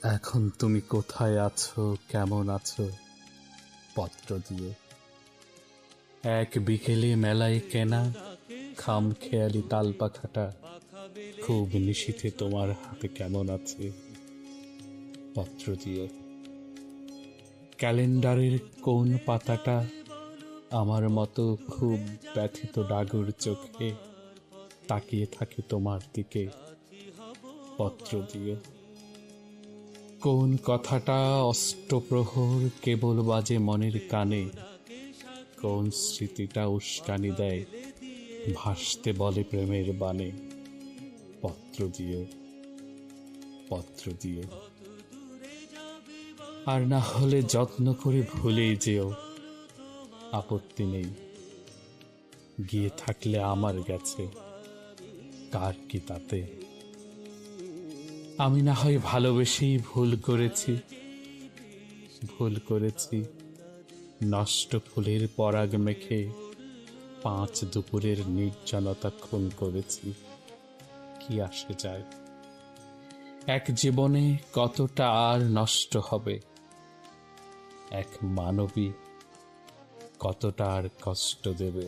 এখন তুমি কোথায় আছো, কেমন আছো? পত্র দিয়ে এক বিকেলে মেলায় কেনা খামখেয়ালি তালপাখাটা খুব নিশীথে তোমার হাতে কেমন আছে? পত্র দিয়ে ক্যালেন্ডারের কোন পাতাটা আমার মতো খুব ব্যথিত ডাগর চোখে তাকিয়ে থাকে তোমার দিকে? পত্র দিয়ে কোন কথাটা অষ্টপ্রহর কেবল বাজে মনের কানে? কোন স্মৃতিটা উস্কানি দেয় ভাসতে বলে প্রেমের বাণে? পত্র দিয়ে পত্র দিয়ে আর না হলে যত্ন করে ভুলেই যেও, আপত্তি নেই। গিয়ে থাকলে আমার গেছে, কার কি তাতে? আমি না হয় ভালোবেসেই ভুল করেছি নষ্ট ফুলের পরাগ মেখে 5 দুপুরের নির্জনতা খুন করেছি। কি আসে যায়? এক জীবনে কতটা আর নষ্ট হবে, এক মানবী কতটা আর কষ্ট দেবে।